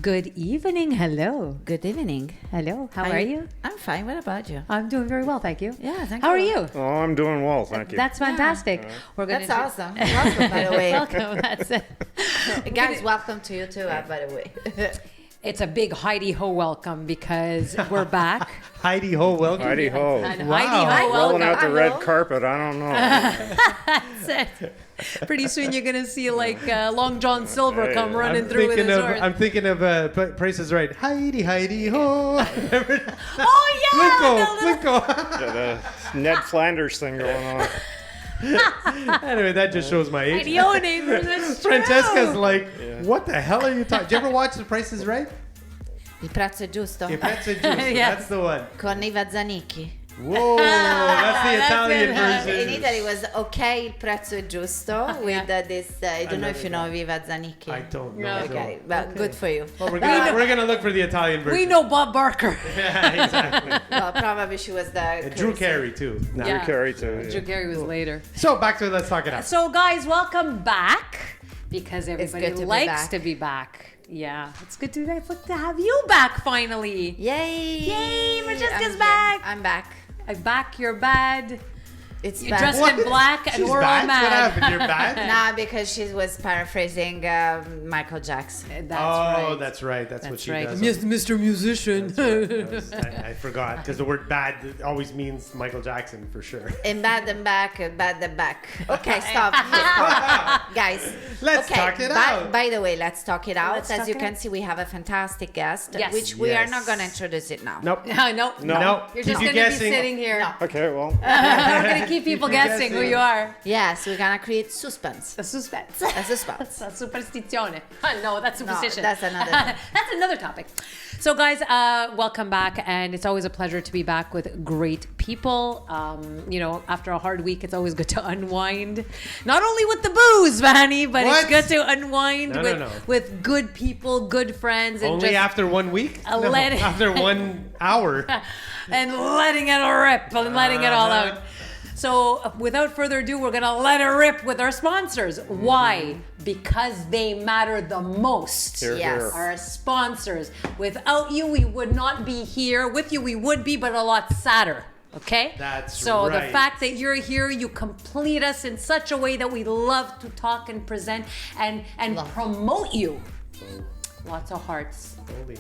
Good evening. Hello. Good evening. Hello. How are you? I'm fine. What about you? I'm doing very well, thank you. Yeah, thank How are you. you? Oh, I'm doing well, thank you. That's fantastic. We're gonna That's awesome. Welcome, by the way. Welcome. That's it. Guys, welcome to you too, by the way. It's a big Heidi Ho welcome because we're back. Heidi Ho, welcome. Heidi ho. And Wow. Heidi Ho Rolling welcome. out the red Hello. carpet, I don't know. That's it. Pretty soon you're gonna see like Long John Silver come running through with his horse. I'm thinking of Price is Right. Heidi Ho. Oh yeah! Blinko. Yeah, the Ned Flanders thing going on. Anyway, that just shows my age. Heidi Ho neighbors. It's Francesca's true. like, what the hell are you talking? Did you ever watch The Price is Right? Il prezzo è giusto. Il prezzo è giusto. Yes. That's the one. Con i Vazzanicchi. Whoa, that's the That's Italian good. version. In Italy it was okay, il prezzo è giusto with this, I don't know if you know i Vazzanicchi. I don't know. No. Okay, well, good for you. Well, we're gonna look for the Italian version. We know Bob Barker. Yeah, exactly. Well, probably she was the... And Drew Carey too. No. Yeah. Carey too. Drew Carey was later. So back to Let's Talk It Out. So guys, welcome back because everybody good to be likes back. to be back. Yeah, it's good to have you back finally. Yay! Yay, Francesca's I'm back. here. I'm back. I'm back. You're bad. It's You're back. dressed What? in black and She's we're bad? all mad. What happened? You're bad? Nah, because she was paraphrasing Michael Jackson. That's Oh, right. that's right. That's what That's she right. does. Mr. Musician. That's right. I forgot because the word bad always means Michael Jackson for sure. And bad and back, bad and back. Okay, stop. Stop. Guys. Let's okay, talk it out. By the way, let's talk it out. Let's As talk you it can out. see, we have a fantastic guest, Yes. which we are Yes. not going to introduce it now. Nope. No. No. You're Keep just you going to be guessing. sitting here. No. Okay, well, We're going to keep people Keep you guessing who guessing. you are. Yes, we're going to create suspense. A suspense. A suspense. A superstizione. No, that's superstition. that's another thing. That's another topic. So, guys, welcome back, and it's always a pleasure to be back with great people. After a hard week, it's always good to unwind. Not only with the booze, Vanny, but What? it's good to unwind No. with good people, good friends, and Only just after 1 week? let it- After 1 hour. and letting it rip and letting it all out. So without further ado, we're going to let it rip with our sponsors. Why? Because they matter the most. here, Yes. here. Our sponsors. Without you, we would not be here. With you, we would be, but a lot sadder. Okay? That's so the right. fact that you're here, you complete us in such a way that we love to talk and present and promote you. Lots of hearts. Holy.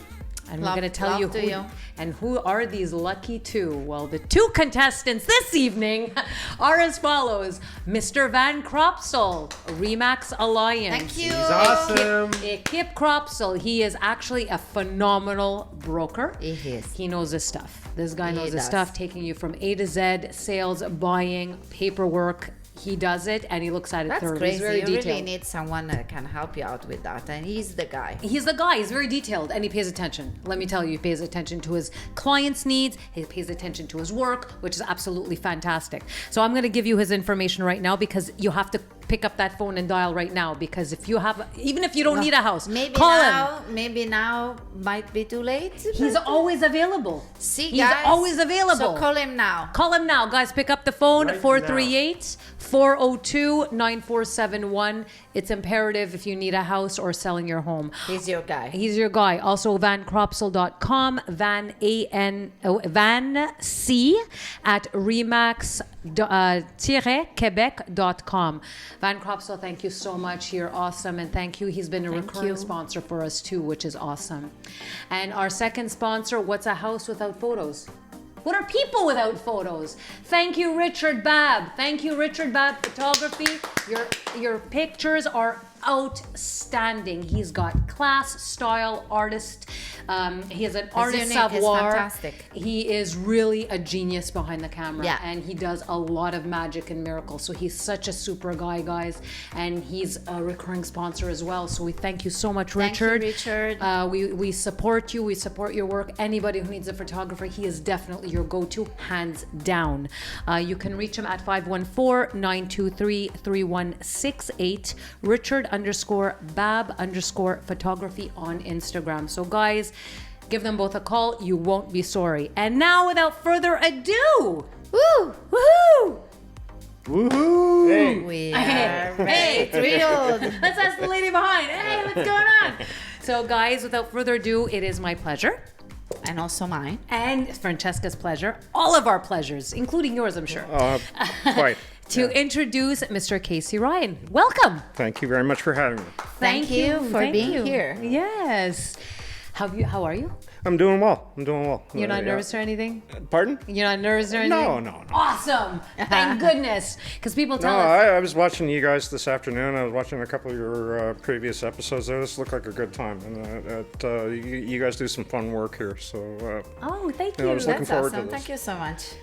And Love- we're going to tell love you to who, you. and who are these lucky two. Well, the two contestants this evening are as follows. Mr. Van Cropsel, Remax Alliance. Thank you. He's awesome. Ekip Cropsel, he is actually a phenomenal broker. He is. He knows his stuff. This guy knows He his does. stuff, taking you from A to Z, sales, buying, paperwork. He does it, and he looks at it That's thoroughly. crazy. He's very You detailed. really need someone that can help you out with that. And he's the guy. He's the guy. He's very detailed and he pays attention. Let me tell you, he pays attention to his clients' needs. He pays attention to his work, which is absolutely fantastic. So I'm going to give you his information right now because you have to pick up that phone and dial right now because if you have, even if you don't need a house, Maybe call him. Maybe now might be too late. He's always available. See, He's guys? always available. So call him now. Call him now, guys. Pick up the phone, Right 438-402-9471. It's imperative if you need a house or selling your home. He's your guy. He's your guy. Also, vancropsel.com, Van C at remax-quebec.com. Van Cropsel, thank you so much. You're awesome, and thank you. He's been a recurring you. sponsor for us too, which is awesome. And our second sponsor, What's a House Without Photos? What are people without photos? Thank you, Richard Babb. Thank you, Richard Babb Photography. Your pictures are outstanding. He's got class, style, artist. He is an artist unique. He's savoir. fantastic. He is really a genius behind the camera. Yeah. And he does a lot of magic and miracles. So he's such a super guy, guys. And he's a recurring sponsor as well. So we thank you so much, Thank you, Richard. Richard. We support you. We support your work. Anybody who needs a photographer, he is definitely your go-to, hands down. You can reach him at 514-923-3168. Richard_Bab_photography on Instagram. So guys, give them both a call. You won't be sorry. And now, without further ado, Woo! woohoo! Woohoo! Hey. We Hey, are hey. very thrilled. Let's ask the lady behind. Hey, what's going on? So, guys, without further ado, it is my pleasure. And also mine. And Francesca's pleasure. All of our pleasures, including yours, I'm sure. Quite. To introduce Mr. Casey Ryan. Welcome. Thank you very much for having me. Thank you for being here. Yes. How are you? I'm doing well. You're not nervous or anything? Pardon? You're not nervous or anything? No. Awesome. Thank goodness. Because people No, tell us. I was watching you guys this afternoon. I was watching a couple of your previous episodes. This looked like a good time. And you guys do some fun work here. So, Oh, thank I you. was looking That's forward to awesome. this. Thank you so much.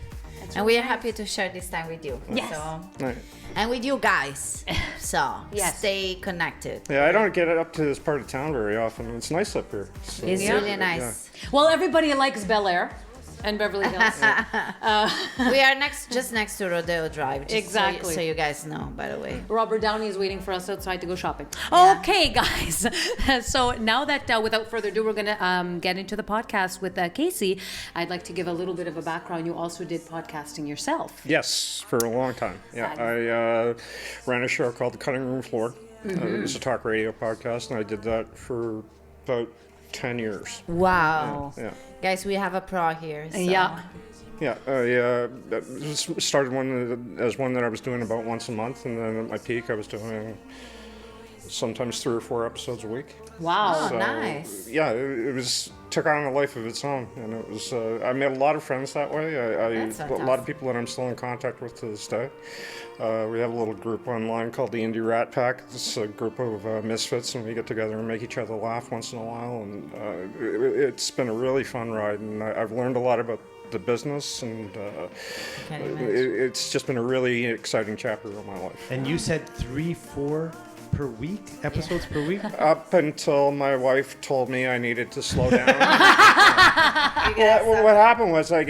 And we are happy to share this time with you. Yes. So, Right. and with you guys. So Yes. stay connected. Yeah, I don't get up to this part of town very often. It's nice up here. So, It's Yeah. really nice. Well, everybody likes Bel Air and Beverly Hills. We are just next to Rodeo Drive. Just Exactly. So you guys know, by the way. Robert Downey is waiting for us outside to go shopping. Okay, guys. So now that, without further ado, we're going to get into the podcast with Casey. I'd like to give a little bit of a background. You also did podcasting yourself. Yes, for a long time. Yeah, I ran a show called The Cutting Room Floor. It was a talk radio podcast, and I did that for about 10 years. Wow. Yeah. Guys, we have a pro here. So. Yeah. Yeah, I started as one that I was doing about once a month, and then at my peak I was doing sometimes 3 or 4 episodes a week. Wow. Oh, So, nice. Yeah, it took on a life of its own, and it was. I made a lot of friends that way. That's A lot fantastic. of people that I'm still in contact with to this day. We have a little group online called the Indie Rat Pack. It's a group of misfits, and we get together and make each other laugh once in a while. And it's been a really fun ride, and I've learned a lot about the business, and Can you imagine? it's just been a really exciting chapter of my life. And you said 3, 4 per week? Episodes per week? Up until my wife told me I needed to slow down. You guys, What happened was, I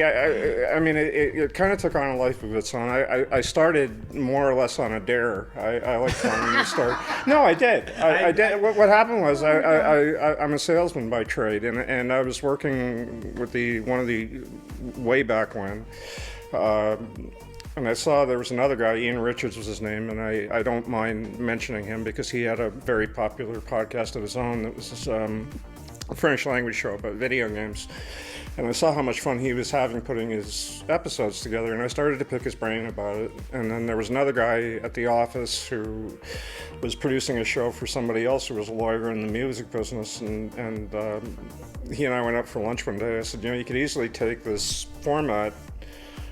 mean, it kind of took on a life of its own. I started more or less on a dare. I like telling you start. No, I did. I did. What happened was, I'm a salesman by trade, and I was working with one of the way back when. And I saw there was another guy, Ian Richards was his name, and I don't mind mentioning him because he had a very popular podcast of his own that was a French language show about video games. And I saw how much fun he was having putting his episodes together, and I started to pick his brain about it. And then there was another guy at the office who was producing a show for somebody else who was a lawyer in the music business, and he and I went out for lunch one day. I said, you could easily take this format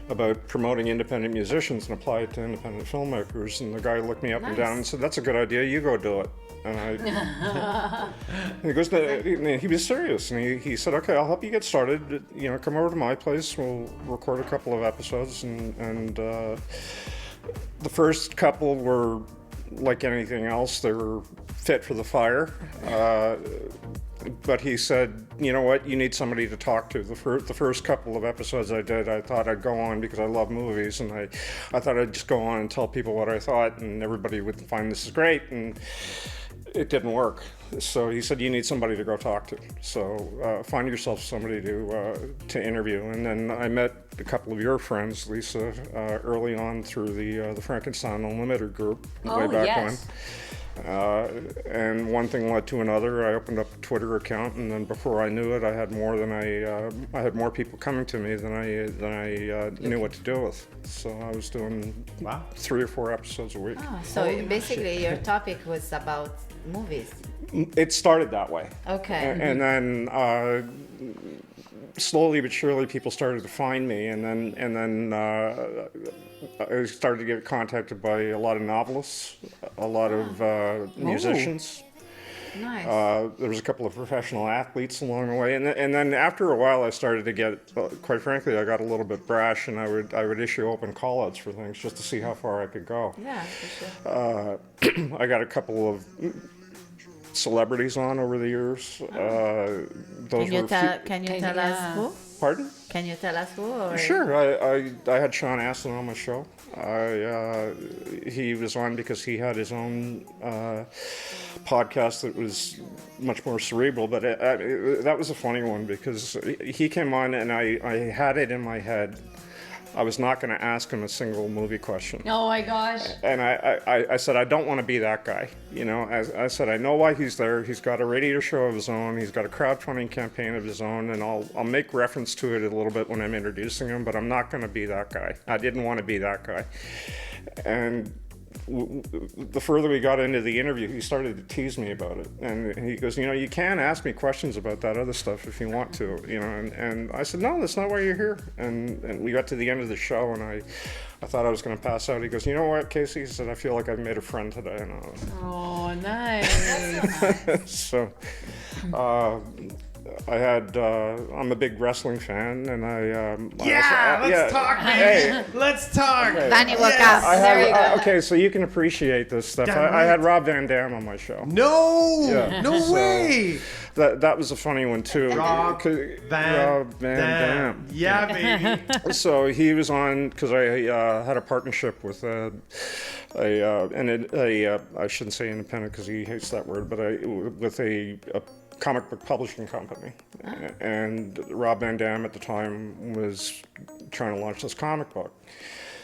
about promoting independent musicians and apply it to independent filmmakers. And the guy looked me up and down and said, that's a good idea, you go do it. And he goes, he was serious, and he said, okay, I'll help you get started. Come over to my place, we'll record a couple of episodes. And the first couple were like anything else, they were fit for the fire. But he said, you know what, you need somebody to talk to. The first couple of episodes I did, I thought I'd go on because I love movies, and I thought I'd just go on and tell people what I thought, and everybody would find this is great, and it didn't work. So he said, you need somebody to go talk to. So find yourself somebody to interview. And then I met a couple of your friends, Lisa, early on through the Frankenstein Unlimited group way back when. And one thing led to another. I opened up a Twitter account, and then before I knew it, I had more people coming to me than I knew what to do with. So I was doing 3 or 4 episodes a week. Oh, so basically your topic was about movies. It started that way. Okay. And then slowly but surely people started to find me, and then I started to get contacted by a lot of novelists, a lot of musicians. Nice. There was a couple of professional athletes along the way, and then after a while I started to get, quite frankly, I got a little bit brash, and I would issue open call-outs for things just to see how far I could go. Yeah, for sure. I got a couple of celebrities on over the years. Can you tell us who? Pardon? Can you tell us who? Or? Sure. I had Sean Astin on my show. He was on because he had his own podcast that was much more cerebral, but that was a funny one because he came on and I had it in my head I was not going to ask him a single movie question. Oh my gosh. And I said, I don't want to be that guy. You know, I said, I know why he's there. He's got a radio show of his own. He's got a crowdfunding campaign of his own. And I'll make reference to it a little bit when I'm introducing him, but I'm not going to be that guy. I didn't want to be that guy. And the further we got into the interview, he started to tease me about it. And he goes, you know, you can ask me questions about that other stuff if you want to, you know. And I said, no, that's not why you're here. And we got to the end of the show, and I thought I was going to pass out. He goes, you know what, Casey? He said, I feel like I've made a friend today. And Oh, nice. so I had, I'm a big wrestling fan, and Let's talk, man. Hey. Let's talk. Danny woke up. There you go. Okay, so you can appreciate this stuff. Damn I had right. Rob Van Dam on my show. No, Yeah. no So- way. That was a funny one too. Rob 'Cause- Van Rob Dam. Yeah, baby. So he was on because I had a partnership with I shouldn't say independent because he hates that word, but with a comic book publishing company, and Rob Van Dam at the time was trying to launch this comic book.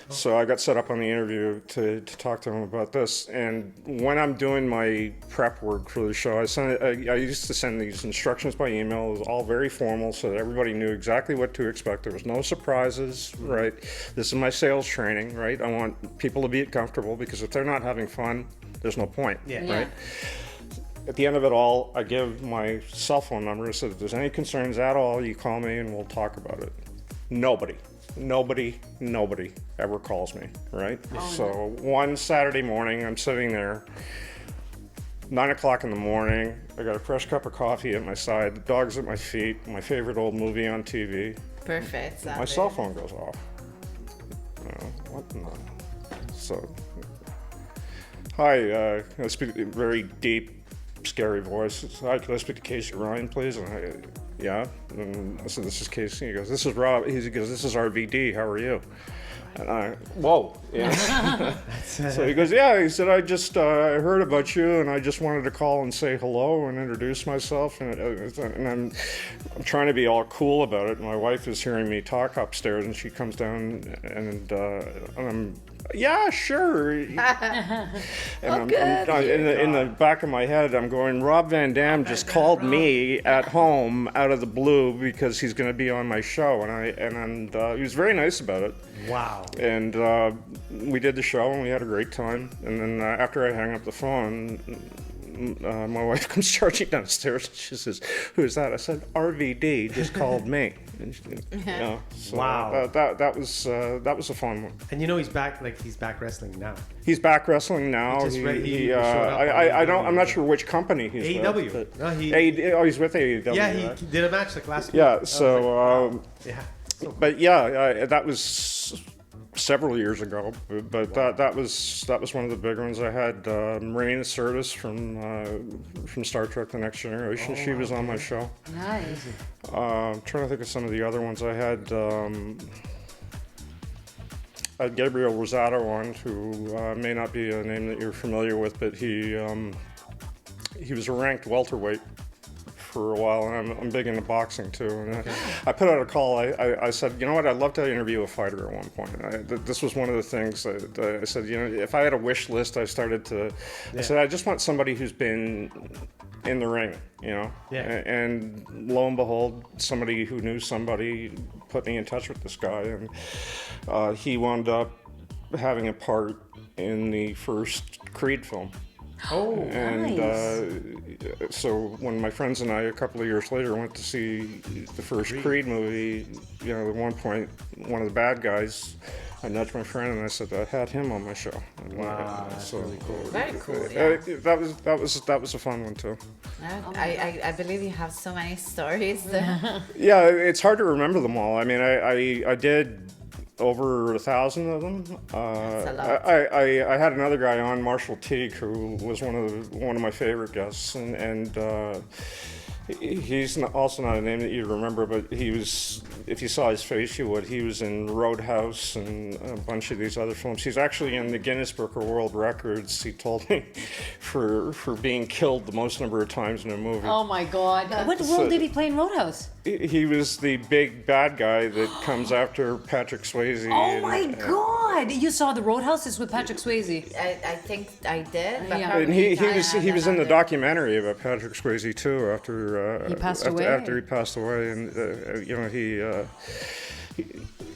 So I got set up on the interview to talk to him about this. And when I'm doing my prep work for the show, I used to send these instructions by email. It was all very formal so that everybody knew exactly what to expect. There was no surprises, right? This is my sales training, right? I want people to be comfortable because if they're not having fun, there's no point, right? At the end of it all, I give my cell phone number. So if there's any concerns at all, you call me and we'll talk about it. Nobody ever calls me, right? So one Saturday morning, I'm sitting there, 9 o'clock in the morning. I got a fresh cup of coffee at my side, the dog's at my feet, my favorite old movie on TV. Perfect. My cell phone goes off. What in the... So, hi, I speak a very deep, scary voice. Hi, could I speak to Casey Ryan, please? And yeah. And I said, this is Casey. He goes, this is Rob. He goes, this is RVD. How are you? And whoa. Yeah. So he goes, yeah. He said, I just I heard about you, and I just wanted to call and say hello and introduce myself. And I'm trying to be all cool about it. My wife is hearing me talk upstairs, and she comes down, and I'm, yeah, sure. And I'm in the back of my head, I'm going, Rob Van Dam just called me at home out of the blue because he's going to be on my show, and he was very nice about it. Wow. And we did the show, and we had a great time. And then after I hang up the phone, my wife comes charging downstairs, and she says, "Who's that?" I said, "RVD just called me." And so Wow. That was a fun one. And you know he's back wrestling now. He's back wrestling now. He just He, showed up on I don't. I'm not AEW. sure which company he's AEW. with. No, he's with AEW. Yeah, he right? did a match like last week. Yeah. I was So, like, wow. Yeah. but yeah, that was several years ago. But that was one of the big ones. I had Marina Sirtis from Star Trek: The Next Generation. She was on my show. Nice. I'm trying to think of some of the other ones. I had Gabriel Rosado on, who may not be a name that you're familiar with, but he was a ranked welterweight for a while, and I'm big into boxing too. And I put out a call. I said, you know what, I'd love to interview a fighter at one point. This was one of the things that I said, you know, if I had a wish list, I started to, I said, I just want somebody who's been in the ring, you know. Yeah. And lo and behold, somebody who knew somebody put me in touch with this guy, and he wound up having a part in the first Creed film. Oh, And Nice. so when my friends and I, a couple of years later, went to see the first Creed movie, you know, at one point, one of the bad guys, I nudged my friend and I said, I had him on my show. And, Wow, that's really cool. Very cool, yeah. That was a fun one too. I believe you have so many stories. Yeah, it's hard to remember them all. I mean, I did over 1,000 of them. That's a lot. I had another guy on, Marshall Teague, who was one of my favorite guests, and he's also not a name that you'd remember, but he was, if you saw his face, you would. He was in Roadhouse and a bunch of these other films. He's actually in the Guinness Book of World Records, he told me, for being killed the most number of times in a movie. Oh my God. What role did he play in Roadhouse? he was the big bad guy that comes after Patrick Swayze. Oh my God! You saw the Roadhouse? It's with Patrick Swayze. I think I did. But Yeah. And he was in the another- documentary about Patrick Swayze too after He passed after, away. after he passed away, and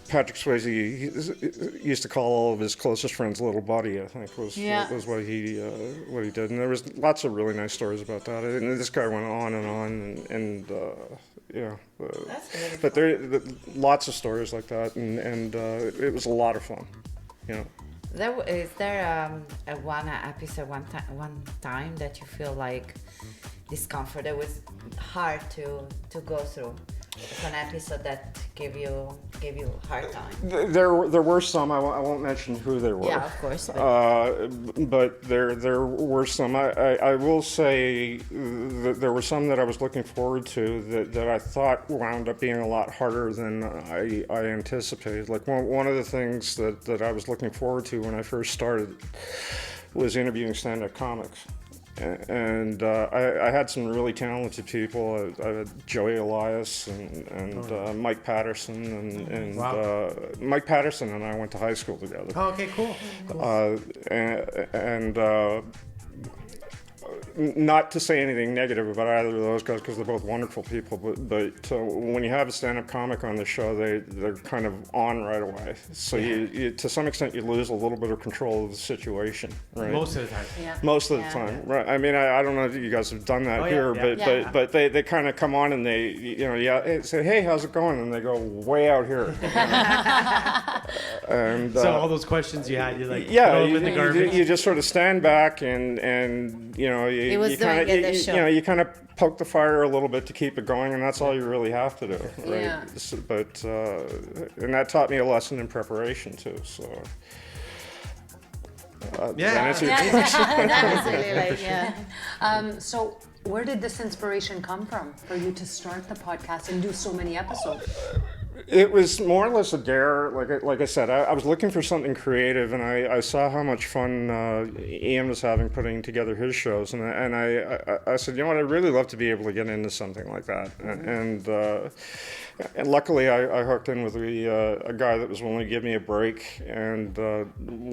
Patrick Swayze he used to call all of his closest friends "little buddy." I think was what he did, and there was lots of really nice stories about that. And this guy went on and on, and yeah. That's really But there lots of stories like that, and it was a lot of fun, you know. Is there a one episode, one time that you feel like discomfort that was hard to go through? It's an episode that gave you a hard time. There were some. I won't mention who they were. Yeah, of course. But But there were some. I will say that there were some that I was looking forward to that I thought wound up being a lot harder than I anticipated. Like one of the things that I was looking forward to when I first started was interviewing stand-up comics. And I had some really talented people. I had Joey Elias and Mike Patterson and Wow. Mike Patterson and I went to high school together. Oh, okay, cool. Not to say anything negative about either of those guys because they're both wonderful people, but when you have a stand-up comic on the show, they're kind of on right away. So you to some extent you lose a little bit of control of the situation, right? Most of the time. Yeah. Most of the Yeah. time, right? I mean, I don't know if you guys have done that Oh, yeah, here, yeah. but they kind of come on and they say, hey, how's it going? And they go way out here. And So all those questions you had, you like yeah, throw them in the garbage. you just sort of stand back and He was you doing kind it at the of show. you kind of poke the fire a little bit to keep it going, and that's all you really have to do, right? Yeah. But and that taught me a lesson in preparation too. So does that Yeah. answer your question? that was really like, yeah. So where did this inspiration come from for you to start the podcast and do so many episodes? It was more or less a dare. Like I said, I was looking for something creative, and I saw how much fun Ian was having putting together his shows, and I said, you know what, I'd really love to be able to get into something like that, and luckily I hooked in with a guy that was willing to give me a break, and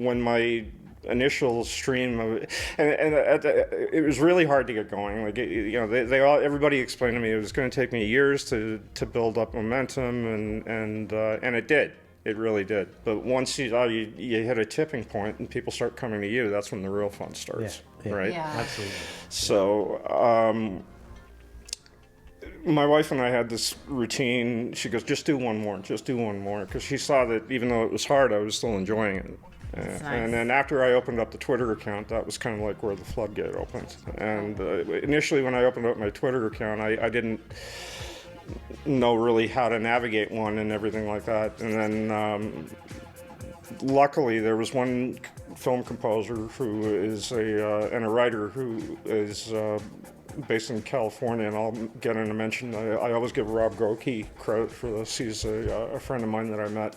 when my initial stream of it was really hard to get going. Like everybody explained to me it was going to take me years to build up momentum, and it did. It really did. But once you hit a tipping point and people start coming to you, that's when the real fun starts, Yeah. right? Yeah. Absolutely. So my wife and I had this routine. She goes, just do one more, because she saw that even though it was hard, I was still enjoying it. Nice. And then after I opened up the Twitter account, that was kind of like where the floodgate opened. And initially when I opened up my Twitter account, I didn't know really how to navigate one and everything like that. And then luckily there was one film composer who is and a writer who is based in California, and I'll get in a mention. I always give Rob Goki credit for this. He's a friend of mine that I met.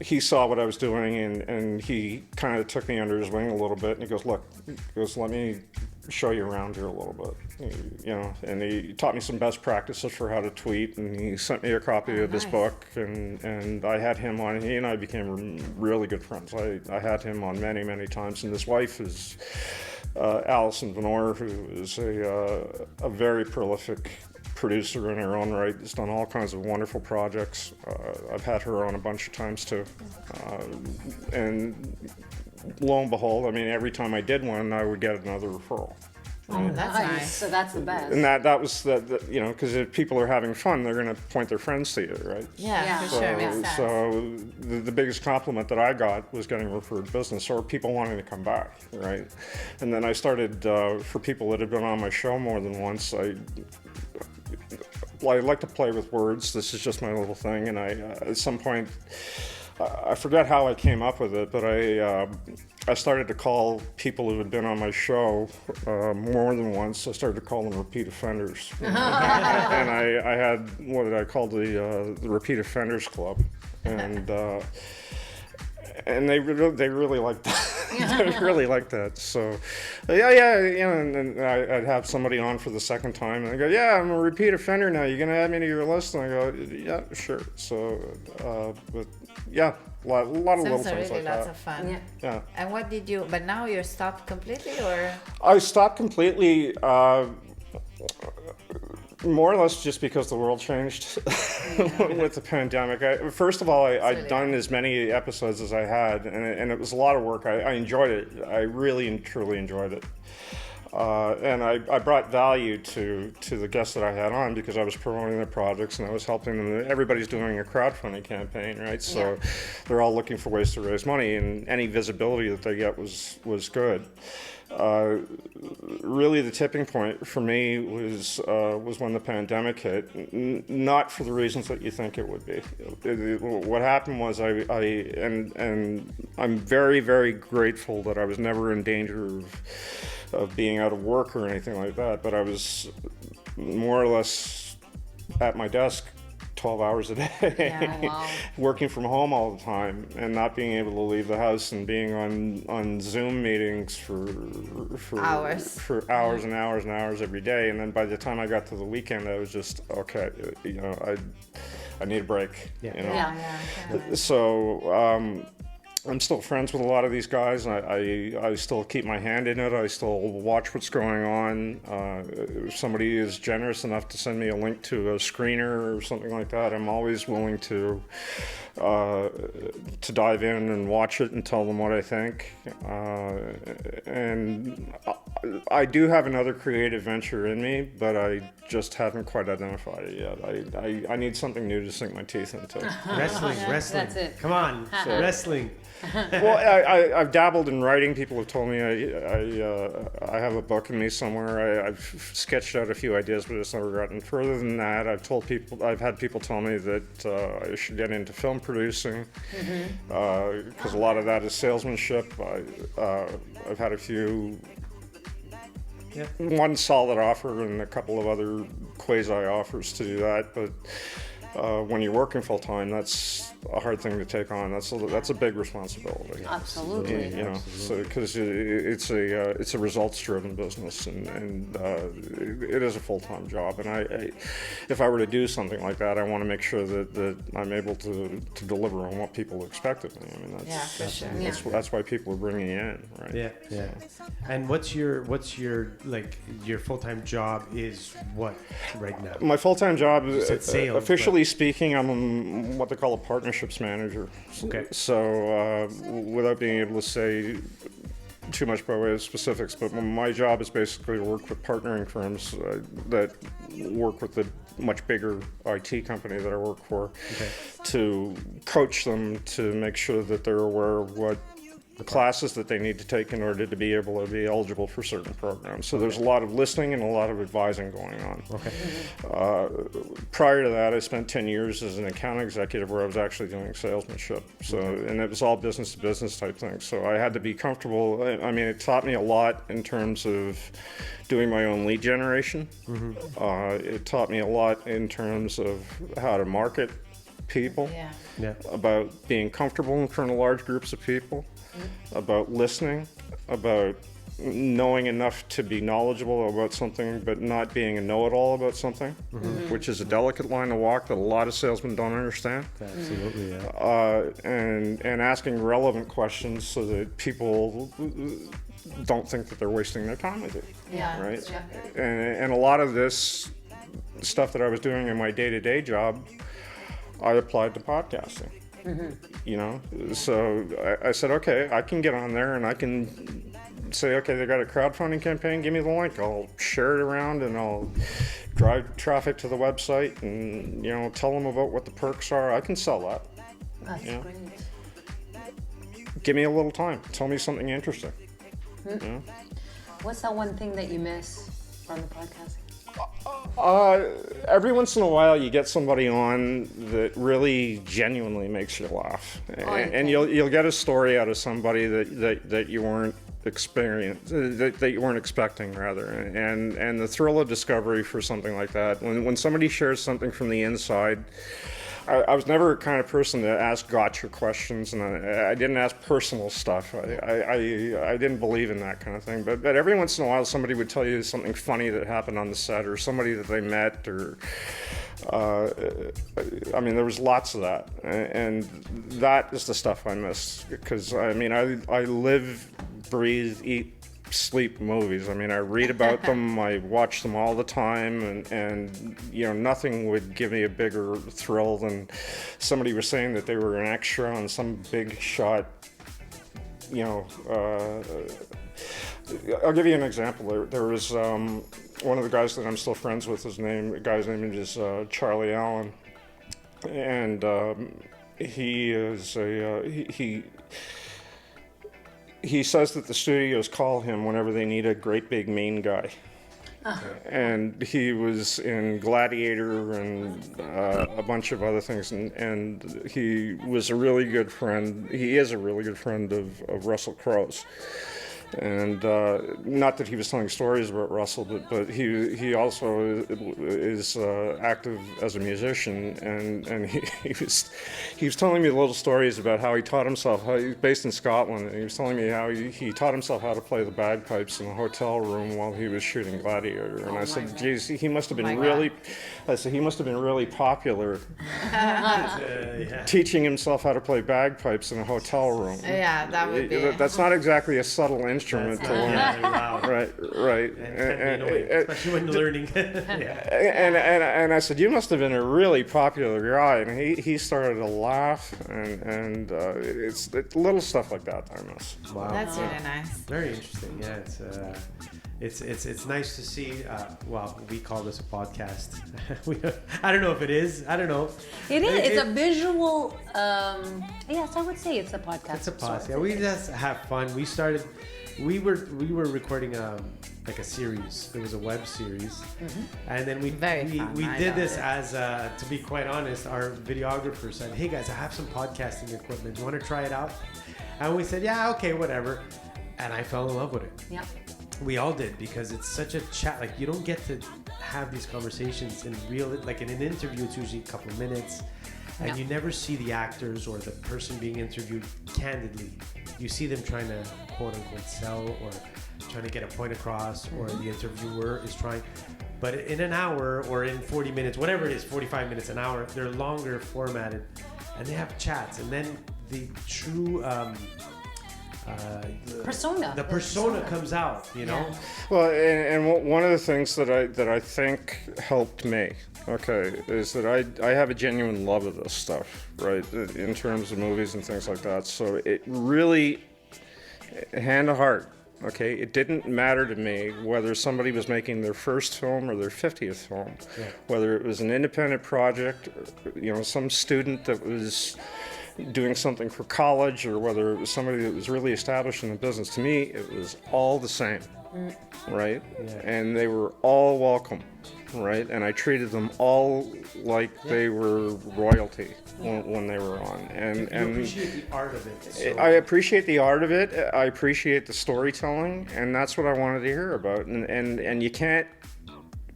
He saw what I was doing, and he kind of took me under his wing a little bit, and he goes, look, let me show you around here a little bit, and he taught me some best practices for how to tweet, and he sent me a copy of his book, and I had him on. He and I became really good friends. I had him on many, many times, and his wife is Alison Venor, who is a very prolific producer in her own right. Has done all kinds of wonderful projects. I've had her on a bunch of times too, and lo and behold, I mean, every time I did one, I would get another referral. Oh, that's nice. So that's the best. And that was because if people are having fun, they're going to point their friends to you, right? Yeah, Yeah. for sure. Makes sense. So the biggest compliment that I got was getting referred business or people wanting to come back, right? And then I started, for people that had been on my show more than once, I like to play with words. This is just my little thing. And I, at some point, I forget how I came up with it, but I started to call people who had been on my show more than once. I started to call them repeat offenders, and I had what did I call the Repeat Offenders Club, and they really liked that. I really like that. So, and I'd have somebody on for the second time, and I go, yeah, I'm a repeat offender now. You gonna add me to your list? And I go, yeah, sure. So, but yeah, a lot of little Sounds things really like lots that. of fun. Yeah. Yeah. And what did you? But now you're stopped completely, or? I stopped completely. More or less just because the world changed with the pandemic. First of all, I'd done as many episodes as I had, and it was a lot of work. I enjoyed it. I really and truly enjoyed it. And I brought value to the guests that I had on because I was promoting their projects and I was helping them. Everybody's doing a crowdfunding campaign, right? So they're all looking for ways to raise money, and any visibility that they get was good. Really, the tipping point for me was when the pandemic hit. Not for the reasons that you think it would be. What happened was and I'm very, very grateful that I was never in danger of being out of work or anything like that. But I was more or less at my desk 12 hours a day, wow. working from home all the time and not being able to leave the house and being on Zoom meetings for Hours. for hours and hours and hours every day. And then by the time I got to the weekend, I was just, okay, I need a break. Yeah. You know? Yeah. So I'm still friends with a lot of these guys. And I still keep my hand in it. I still watch what's going on. If somebody is generous enough to send me a link to a screener or something like that, I'm always willing to dive in and watch it and tell them what I think. And I do have another creative venture in me, but I just haven't quite identified it yet. I need something new to sink my teeth into. Wrestling. That's it. Come on, wrestling. Well, I've dabbled in writing. People have told me I have a book in me somewhere. I've sketched out a few ideas, but it's never gotten further than that. I've had people tell me that I should get into film producing because a lot of that is salesmanship. I've had a few. Yeah. One solid offer and a couple of other quasi offers to do that, but when you're working full time, that's a hard thing to take on. That's a big responsibility. Absolutely. You know, so because it's a results driven business, and it is a full time job. And if I were to do something like that, I want to make sure that I'm able to deliver on what people expect of me. I mean, For sure. that's why people are bringing you in, right? Yeah. And what's your your full time job is what right now? My full time job, said sales, officially speaking, I'm what they call a partnerships manager. Okay. So without being able to say too much by way of specifics, but my job is basically to work with partnering firms that work with the much bigger IT company that I work for, to coach them to make sure that they're aware of what the classes that they need to take in order to be able to be eligible for certain programs. So there's a lot of listening and a lot of advising going on. Prior to that, I spent 10 years as an account executive where I was actually doing salesmanship. So, and it was all business to business type things. So I had to be comfortable. I mean, it taught me a lot in terms of doing my own lead generation. It taught me a lot in terms of how to market people, about being comfortable in front of large groups of people, about listening, about knowing enough to be knowledgeable about something but not being a know-it-all about something, which is a delicate line to walk that a lot of salesmen don't understand. Absolutely, yeah. And asking relevant questions so that people don't think that they're wasting their time with you. Right? And a lot of this stuff that I was doing in my day-to-day job, I applied to podcasting. You know, so I said, okay, I can get on there and I can say, okay, they got a crowdfunding campaign, give me the link. I'll share it around and I'll drive traffic to the website and, you know, tell them about what the perks are. I can sell that. That's great. Give me a little time. Tell me something interesting. You know? What's that one thing that you miss from the podcasting? Every once in a while, you get somebody on that really genuinely makes you laugh, and you'll get a story out of somebody that you weren't that you weren't expecting, rather, and the thrill of discovery for something like that. When somebody shares something from the inside, I was never a kind of person to ask gotcha questions, and I didn't ask personal stuff. I didn't believe in that kind of thing. But every once in a while, somebody would tell you something funny that happened on the set, or somebody that they met, or I mean, there was lots of that, and that is the stuff I miss. Because I mean, I live, breathe, eat, sleep movies. I mean, I read about them, I watch them all the time, and you know, nothing would give me a bigger thrill than somebody was saying that they were an extra on some big shot, you know. I'll give you an example. There was one of the guys that I'm still friends with. The guy's name is Charlie Allen, and he is he says that the studios call him whenever they need a great big mean guy. And he was in Gladiator and a bunch of other things, and he was a really good friend. He is a really good friend of Russell Crowe's. And not that he was telling stories about Russell, but he also is active as a musician, and he was telling me little stories about how he taught himself. He's based in Scotland, and he was telling me how he taught himself how to play the bagpipes in a hotel room while he was shooting Gladiator. And I said, "Geez, he must have been really." I said, "He must have been really popular, teaching himself how to play bagpipes in a hotel room." Yeah, that would be. That's not exactly a subtle instrument to learn. Right. Especially when learning. And I said, "You must have been a really popular guy." And he started to laugh, and it's little stuff like that I miss. Wow. That's really nice. Very interesting. Yeah, it's nice to see. Well, we call this a podcast. I don't know if it is. I don't know. It is. It's a visual. Yes, I would say it's a podcast. It's a podcast. Yeah, we just have fun. We started. We were recording like a series. It was a web series, and then we did this as to be quite honest. Our videographer said, "Hey guys, I have some podcasting equipment. You want to try it out?" And we said, "Yeah, okay, whatever." And I fell in love with it. Yeah. We all did, because it's such a chat. Like, you don't get to have these conversations in real. Like in an interview, it's usually a couple of minutes. And you never see the actors or the person being interviewed candidly. You see them trying to quote unquote sell, or trying to get a point across, or the interviewer is trying. But in an hour or in 40 minutes, whatever it is, 45 minutes, an hour, they're longer formatted, and they have chats. And then the true persona. The persona comes out, you know. Yeah. Well, and one of the things that I think helped me, okay, is that I have a genuine love of this stuff, right? In terms of movies and things like that. So it really, hand to heart, okay, it didn't matter to me whether somebody was making their first film or their 50th film, whether it was an independent project, or, you know, some student that was doing something for college, or whether it was somebody that was really established in the business. To me, it was all the same, right? Yeah. And they were all welcome, right? And I treated them all like they were royalty when they were on. And you appreciate the art of it. So. I appreciate the art of it. I appreciate the storytelling, and that's what I wanted to hear about. And you can't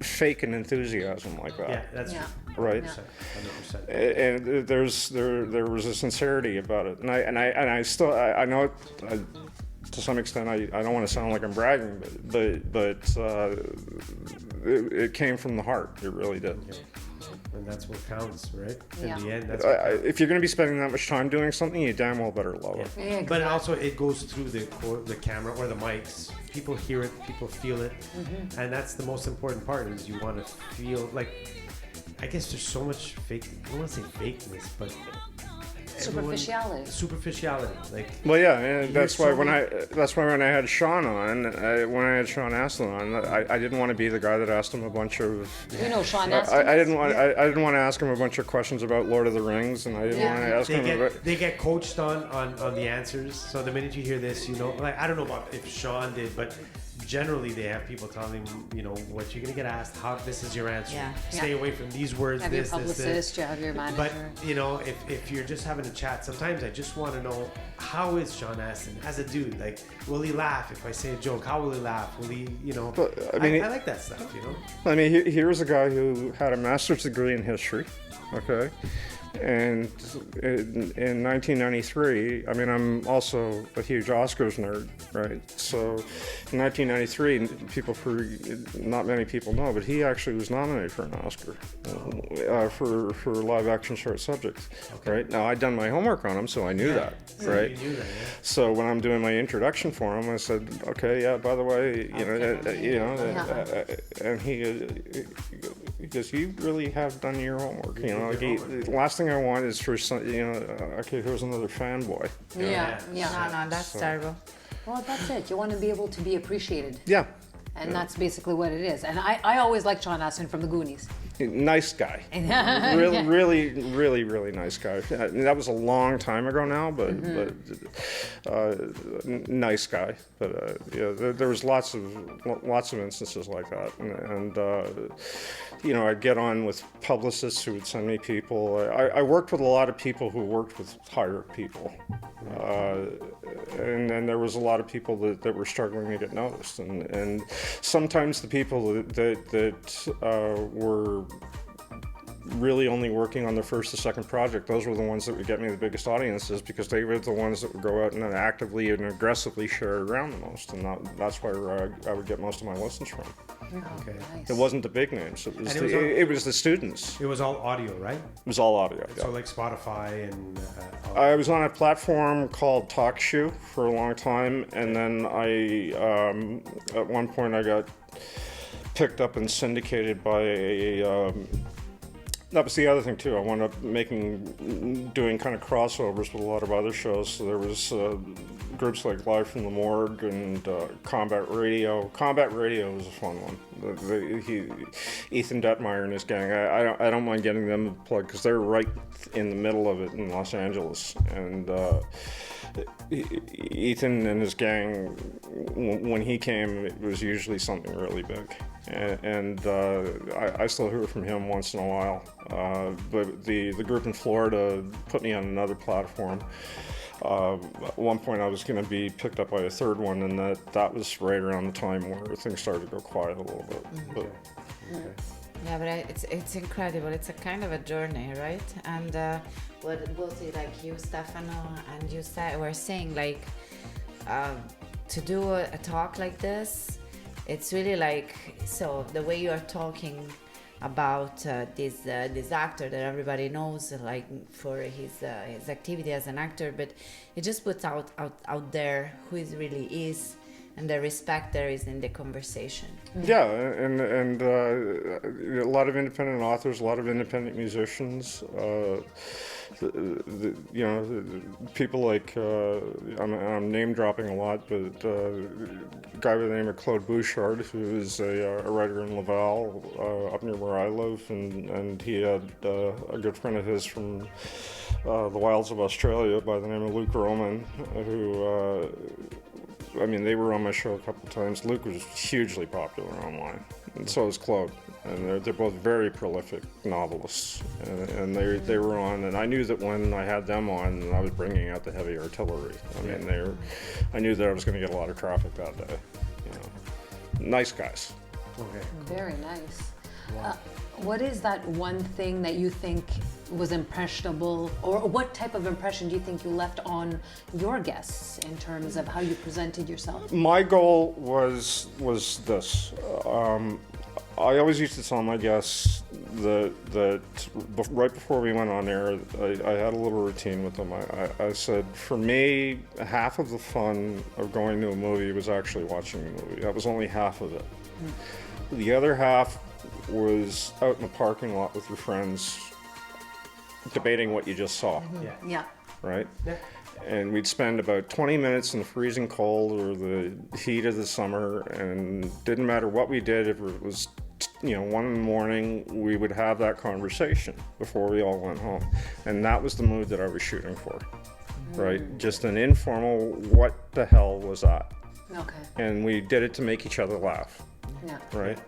fake an enthusiasm like that. Yeah, that's right. 100%. And there was a sincerity about it, and I still know it, to some extent. I don't want to sound like I'm bragging, but it came from the heart. It really did. Yeah. And that's what counts, right? Yeah. In the end, that's what counts. If you're going to be spending that much time doing something, you damn well better love it. Yeah, exactly. But also, it goes through the camera or the mics. People hear it, people feel it, and that's the most important part. Is you want to feel like. I guess there's so much fake. I don't want to say fakeness, but superficiality. Like. Well, yeah, and that's why when I had Sean on, when I had Sean Astin on, I didn't want to be the guy that asked him a bunch of. You know Sean Astin. I didn't want to ask him a bunch of questions about Lord of the Rings, and I didn't want to ask him. They get coached on the answers. So the minute you hear this, you know, like I don't know about if Sean did, but. Generally, they have people telling them, you know, what you're gonna get asked. How this is your answer. Yeah. Stay away from these words. Have your publicist, you have your manager. But you know, if you're just having a chat, sometimes I just want to know how is Sean Astin as a dude. Like, will he laugh if I say a joke? How will he laugh? Will he, you know? But, I mean, I like that stuff. You know. I mean, here's a guy who had a master's degree in history. Okay. And in 1993, I mean, I'm also a huge Oscars nerd, right? So in 1993, not many people know, but he actually was nominated for an Oscar for live action short subjects, right? Now, I'd done my homework on him, so I knew that, right? You knew that, yeah. So when I'm doing my introduction for him, I said, okay, yeah, by the way, and he goes, you really have done your homework, you know, the last thing I want is for some, okay, here's another fanboy. Yeah. No, that's terrible. Well, that's it. You want to be able to be appreciated. Yeah. And that's basically what it is. And I always liked Sean Astin from the Goonies. Nice guy. Really nice guy. That was a long time ago now, but nice guy. But there was lots of instances like that, and I'd get on with publicists who would send me people. I worked with a lot of people who worked with hired people, and then there was a lot of people that were struggling to get noticed, and sometimes the people that were really only working on their first or second project, those were the ones that would get me the biggest audiences, because they were the ones that would go out and actively and aggressively share it around the most, and that's where I would get most of my listens from. Okay. Nice. It wasn't the big names, it was the students. It was all audio, right? It was all audio, yeah. So like Spotify and... I was on a platform called TalkShoe for a long time, and then at one point I got picked up and syndicated by that was the other thing too. I wound up doing kind of crossovers with a lot of other shows. So there was groups like Live from the Morgue and Combat Radio. Combat Radio was a fun one. Ethan Detmeyer and his gang. I don't mind getting them a plug, because they're right in the middle of it in Los Angeles. And Ethan and his gang, when he came, it was usually something really big. And I still hear from him once in a while. But the group in Florida put me on another platform. At one point I was going to be picked up by a third one, and that was right around the time where things started to go quiet a little bit. But, Yeah, but it's incredible. It's a kind of a journey, right? And what both like you, Stefano, and you were saying, like, to do a talk like this, it's really like, so the way you are talking about this actor that everybody knows, like, for his activity as an actor, but it just puts out there who he really is, and the respect there is in the conversation. Yeah, and a lot of independent authors, a lot of independent musicians, people like, I'm name dropping a lot, but a guy by the name of Claude Bouchard, who is a writer in Laval, up near where I live, and he had a good friend of his from the wilds of Australia by the name of Luke Roman, who they were on my show a couple of times. Luke was hugely popular online, and so is Claude. And they're both very prolific novelists. And they were on, and I knew that when I had them on, and I was bringing out the heavy artillery. I knew that I was going to get a lot of traffic that day. Nice guys. Okay. Very nice. Wow. What is that one thing that you think was impressionable, or what type of impression do you think you left on your guests in terms of how you presented yourself? My goal was this. I always used to tell my guests that right before we went on air, I had a little routine with them. I said, for me, half of the fun of going to a movie was actually watching the movie. That was only half of it. The other half was out in the parking lot with your friends, debating what you just saw. Yeah. Right? Yeah. And we'd spend about 20 minutes in the freezing cold or the heat of the summer, and didn't matter what we did, if it was 1 in the morning, we would have that conversation before we all went home. And that was the mood that I was shooting for, right? Just an informal, what the hell was that? Okay. And we did it to make each other laugh, Yeah. right?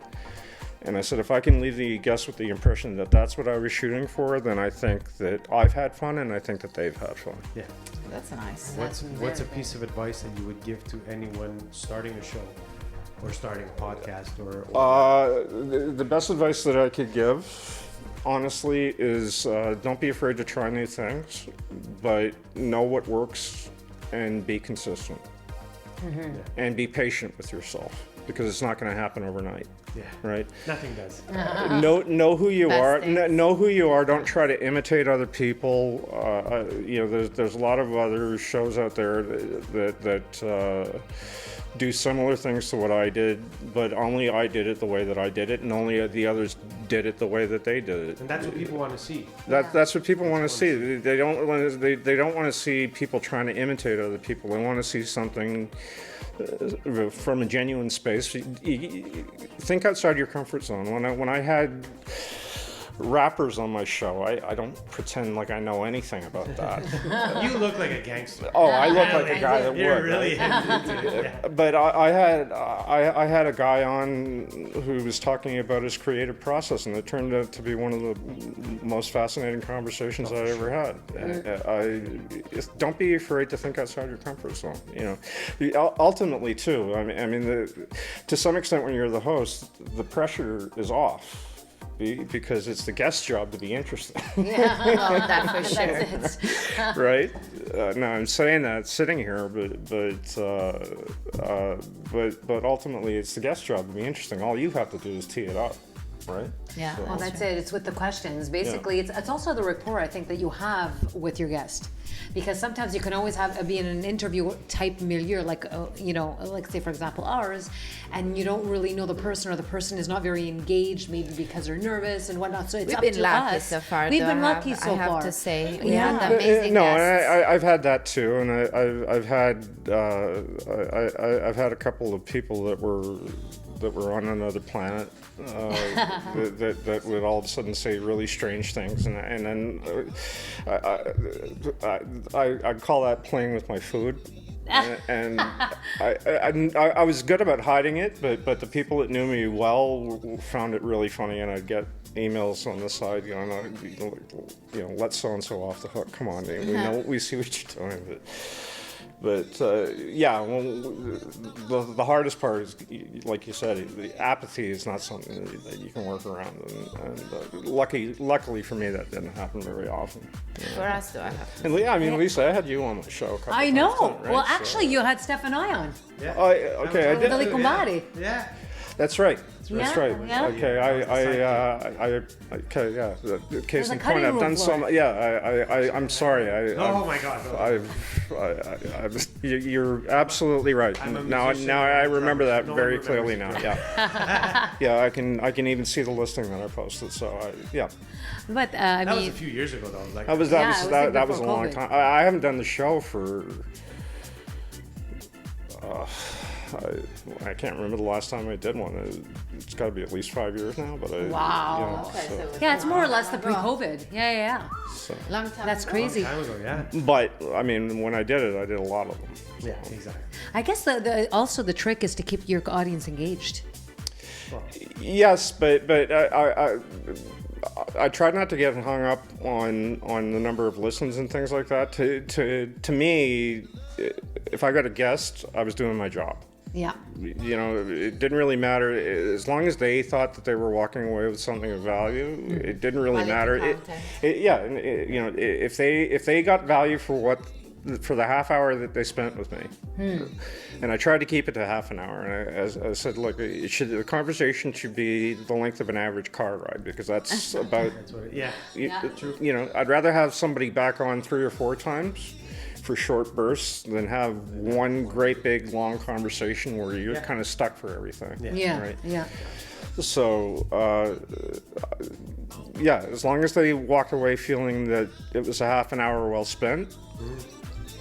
And I said, if I can leave the guests with the impression that that's what I was shooting for, then I think that I've had fun, and I think that they've had fun. Yeah. That's nice. What's a piece of advice that you would give to anyone starting a show or starting a podcast or the best advice that I could give honestly, is don't be afraid to try new things, but know what works and be consistent. And be patient with yourself, because it's not going to happen overnight. Yeah. Right? Nothing does. Know who you are. Best Know who you are. Don't try to imitate other people. There's a lot of other shows out there that do similar things to what I did, but only I did it the way that I did it, and only the others did it the way that they did it. And that's what people want to see. That's what people want to see. They don't want to. They don't want to see people trying to imitate other people. They want to see something from a genuine space. Think outside your comfort zone. When I had rappers on my show, I don't pretend like I know anything about that. You look like a gangster. Oh, I look like a guy that You're would. really right? into it. Yeah. But I had a guy on who was talking about his creative process, and it turned out to be one of the most fascinating conversations I ever had. Don't be afraid to think outside your comfort zone. Ultimately, too. I mean, to some extent, when you're the host, the pressure is off. Because it's the guest's job to be interesting. Yeah, that for sure. Right? No, I'm saying that sitting here, but ultimately it's the guest's job to be interesting. All you have to do is tee it up, right? Yeah. Well, that's it. It's with the questions. Basically, it's also the rapport, I think, that you have with your guest. Because sometimes you can always be in an interview type milieu, like, like say, for example, ours, and you don't really know the person, or the person is not very engaged, maybe because they're nervous and whatnot. So it's We've up been to lucky us. so far. We've been lucky so I have far. to say, we Yeah. had amazing No, guests. I've had that too, and I've had a couple of people that were on another planet that would all of a sudden say really strange things, and then I call that playing with my food. And I was good about hiding it, but the people that knew me well found it really funny, and I'd get emails on the side, let so and so off the hook. Come on, we see what you're doing, but the hardest part is, like you said, the apathy is not something that you can work around, and luckily for me, that didn't happen very often. For us, though, I have to. And Lisa, I had you on the show a couple I times, know. right? Well, So- actually, you had Steph and I on. Yeah. Okay, I did. Dali Kumbari. Yeah. That's right. Yeah, That's right. yeah. Okay, okay, yeah. Case in a point, cutting I've room done for so much. Yeah, I'm sorry. Oh my God. You're absolutely right. I'm a Now musician, I remember that no one very remembers clearly it. now. Yeah, yeah. I can even see the listing that I posted. So yeah, But That was mean, a few years ago, though. Like, it was like that was a before long COVID. time. I haven't done the show for. I can't remember the last time I did one. It's got to be at least 5 years now. But Wow. Okay, so it's yeah, it's a more or long less the time ago. pre-COVID. Yeah. So. Long time That's ago. crazy. time ago, yeah. But I mean, when I did it, I did a lot of them. Yeah, exactly. I guess also the trick is to keep your audience engaged. Yes, but I tried not to get hung up on the number of listens and things like that. To me, if I got a guest, I was doing my job. Yeah. It didn't really matter as long as they thought that they were walking away with something of value. It didn't really Quality matter. content. If they got value for the half hour that they spent with me, and I tried to keep it to half an hour. And I said, look, the conversation should be the length of an average car ride, because that's about. That's what it, Yeah. I'd rather have somebody back on 3 or 4 times for short bursts than have one great big long conversation where you're kind of stuck for everything. Yeah. Right? Yeah. So, as long as they walked away feeling that it was a half an hour well spent,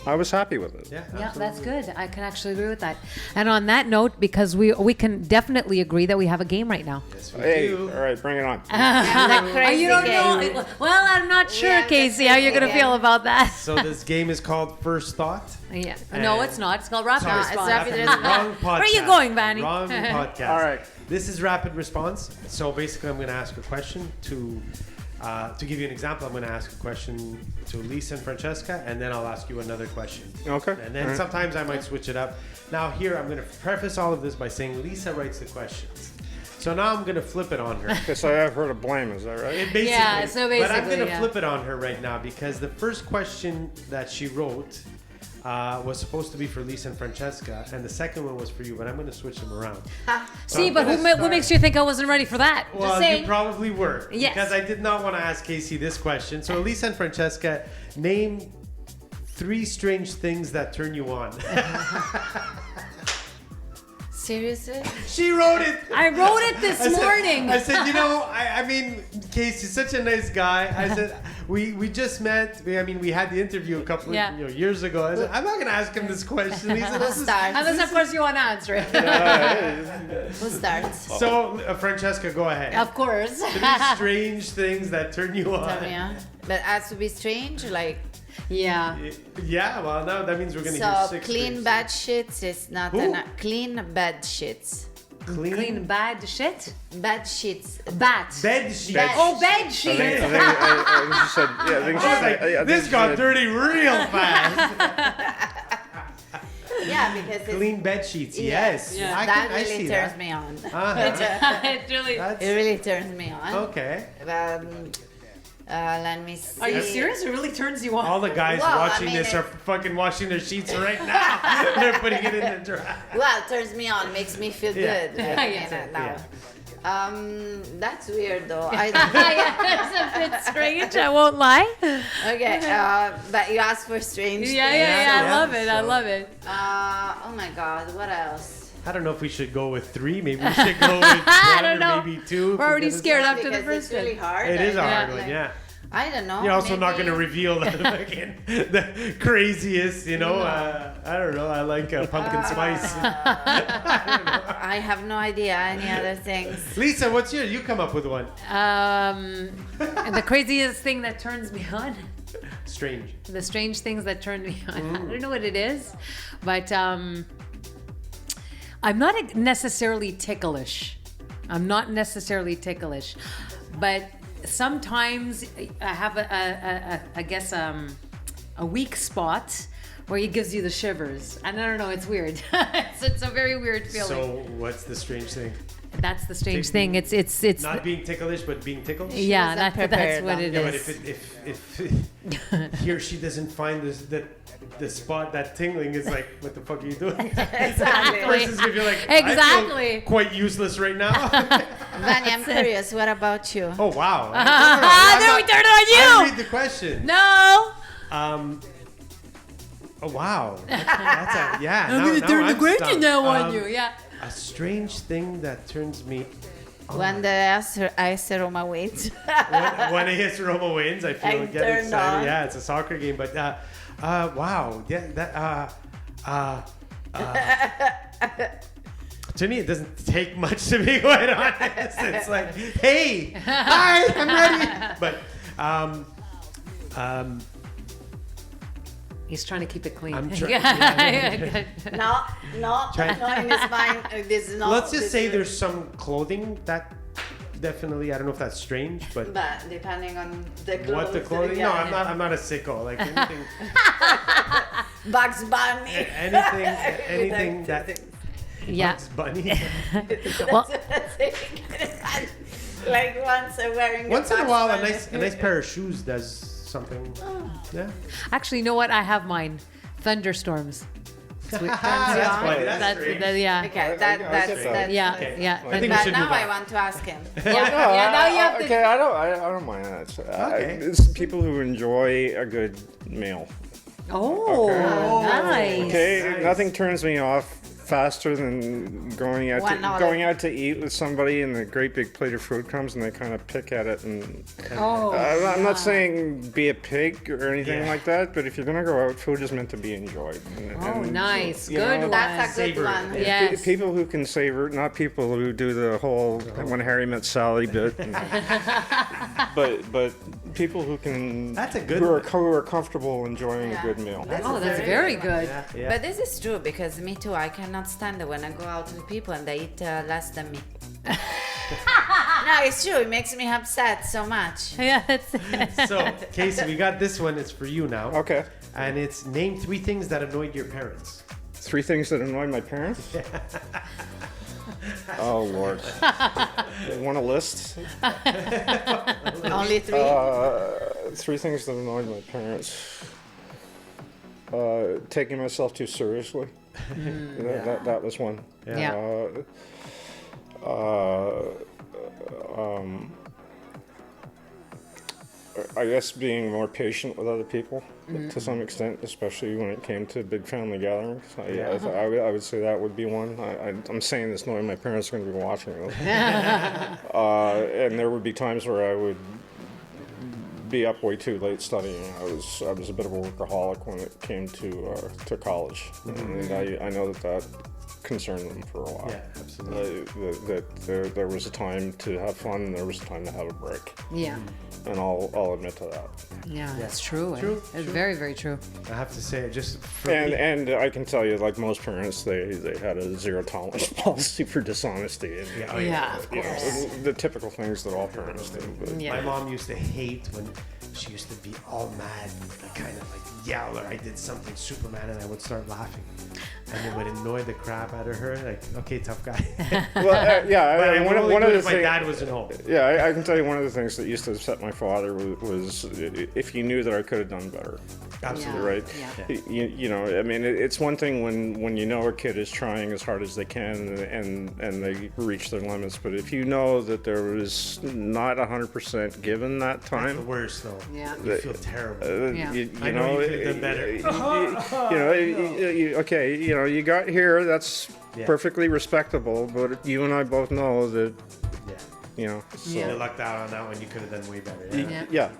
I was happy with it. Yeah, Yeah, that's good. I can actually agree with that. And on that note, because we can definitely agree that we have a game right now. Yes, we Hey, do. all right, bring it on. The crazy You don't game. know. Well, I'm not sure, Yeah, Casey, how you're going to crazy feel game. about that. So this game is called First Thought. Yeah. No, it's not. It's called Rapid Sorry, it's Response. Rapid Wrong podcast. Where are you going, Vanny? Wrong podcast. All right. This is Rapid Response. So basically, I'm going to ask a question to give you an example. I'm going to ask a question to Lisa and Francesca, and then I'll ask you another question. Okay. And then sometimes I might switch it up. Now here, I'm going to preface all of this by saying Lisa writes the questions. So now I'm gonna flip it on her. Okay, so I have her to blame, is that right? Basically, Yeah, so but I'm basically, gonna yeah. flip it on her right now because the first question that she wrote was supposed to be for Lisa and Francesca, and the second one was for you. But I'm gonna switch them around. See, I'm but gonna what start- makes you think I wasn't ready for that? Well, Just saying. you probably were. Yes. Because I did not want to ask Casey this question. So, Lisa and Francesca, name 3 strange things that turn you on. Seriously? She wrote it. I wrote it this morning. I said, you know, I mean, Casey's such a nice guy. I said, we just met. We had the interview a couple Yeah. of years ago. I said, I'm not going to ask him this question. He said, Who this is- starts? Unless, of course, you want to answer it. Who starts? So, Francesca, go ahead. Of course. 3 strange things that turn you on. Tell me, yeah. But has to be strange, like Yeah. Yeah, well, now that means we're going to hear so 6 clean things. bad shits is not Who? clean bad shits. Clean bad shit? Bad shits. Bat. Bed sheets. Bed- Oh, bed I think sheets. she said, yeah, I think she I was said, like, I think this she got said- dirty real fast. Yeah, because it's, Clean bed sheets, Yeah. yes. Yeah. I that I really see turns that. me on. Uh-huh. It really. That's, It really turns me on. okay. Let me see. Are you serious? It really turns you on. All the guys Well, I watching mean, this are it's- fucking washing their sheets right now. They're putting it in the dryer. Well, it turns me on, makes me feel Yeah. good. Yeah, you yeah. know, now. That's weird though. Yeah, that's a bit strange. I won't lie. Okay, but you asked for strange. Yeah, things. yeah, yeah. I Yeah, love it. I so- love it. Oh my God, what else? I don't know if we should go with 3. Maybe we should go with 1 I don't know. or maybe 2. We're already scared Yeah, after the because first it's really one. hard. It is a I- hard Yeah. one, yeah. I don't know. You're also not maybe- going to reveal the, fucking, the craziest, you know. I don't know. I like pumpkin spice. I have no idea any other things. Lisa, what's yours? You come up with one. And the craziest thing that turns me on. Strange. The strange things that turn me on. I don't know what it is, but I'm not necessarily ticklish. I'm not necessarily ticklish, but sometimes I have I guess a weak spot where it gives you the shivers, and I don't know. It's weird. it's a very weird feeling. So, what's the strange thing? That's the strange Take- thing. It's Not being ticklish, but being tickled? yeah. wasn't That's prepared what on it Yeah, but is. if he or she doesn't find the spot that tingling is like, what the fuck are you doing? Exactly. Versus if you're like, Exactly. I feel quite useless right now. Vanya, I'm curious. What about you? Oh wow! Then we turn it I on you. read the question. No. Oh wow! That's a, yeah. I'm now- gonna now turn the I'm question stumped. now on you. Yeah. A strange thing that turns me. When the ice aroma waits. When AS Roma wins, I feel I get turned excited. on. Yeah, it's a soccer game, but wow, yeah, that to me, it doesn't take much to be quite honest. It's like, hey, hi, I'm ready. But He's trying to keep it clean. I'm trying. Yeah. No, in his mind, this is not. Let's just this say is- there's some clothing that definitely, I don't know if that's strange, but But depending on the clothes. what the clothing? No, I'm not a sicko. Like anything, Bugs Bunny. anything that. Yeah. Bugs Bunny. Well, Like once wearing. Once in a Bugs while, a Bunny. nice pair of shoes does something. Yeah. actually, you know what? I have mine. Thunderstorms. That's Yeah. funny. That's That's strange. yeah. Okay, I that's get that's that. that's. Yeah. Okay. Yeah. I think we But should now move I on. want to ask him. Yeah, now you have to. Okay, I don't mind that. Okay. It's people who enjoy a good meal. Oh, nice. Okay, Nice. nothing turns me off faster than going out Why to, not? going out to eat with somebody and a great big plate of food comes and they kind of pick at it and Oh, I'm not saying be a pig or anything Yeah. like that, but if you're gonna go out, food is meant to be enjoyed. Oh, nice. you Good know, one. That's a good Savor it. one. Yes. People who can savor, not people who do the whole when Harry met Sally bit. but people who can That's a good who are, one. who are comfortable enjoying a good meal. Oh, that's very good. Yeah, yeah. But this is true because me too. I cannot stand it when I go out with people and they eat less than me. No, it's true. It makes me upset so much. Yeah, that's So, Casey, we got this one. It's for you now. Okay. And it's name 3 things that annoyed your parents. 3 things that annoy my parents. Oh Lord. You want a list? Only three? Three things that annoyed my parents. Taking myself too seriously. That was one. Yeah. I guess being more patient with other people to some extent, especially when it came to big family gatherings. I would say that would be one. I'm saying this knowing my parents are going to be watching this. And there would be times where I would be up way too late studying. I was a bit of a workaholic when it came to college, and I know that concerned them for a while. Yeah, absolutely. That there was a time to have fun and there was a time to have a break. Yeah. And I'll admit to that. Yeah, that's true. True, It's true. very, very true. I have to say, just for me, And I can tell you, like most parents, they had a zero tolerance policy for dishonesty. And, Yeah, of you know, course. the typical things that all parents do. But Yeah. my mom used to hate when she used to be all mad, like, kind of like yell, or I did something Superman, and I would start laughing, and it would annoy the crap out of her. Like, okay, tough guy. Well, yeah, But I one would only of do it the if my things. dad wasn't home. Yeah, I can tell you one of the things that used to upset my father was if he knew that I could have done better. Absolutely. Yeah. Right? Yeah. You know, I mean, it's one thing when you know a kid is trying as hard as they can and they reach their limits, but if you know that there was not 100% given that That's time, the worst, though. Yeah. You feel terrible. Yeah. you I know you could have done better. Okay, you know, you got here. That's Yeah. perfectly respectable, but you and I both know that, Yeah. you know. So, Yeah. You lucked out on that one. You could have done way better. Yeah. yeah.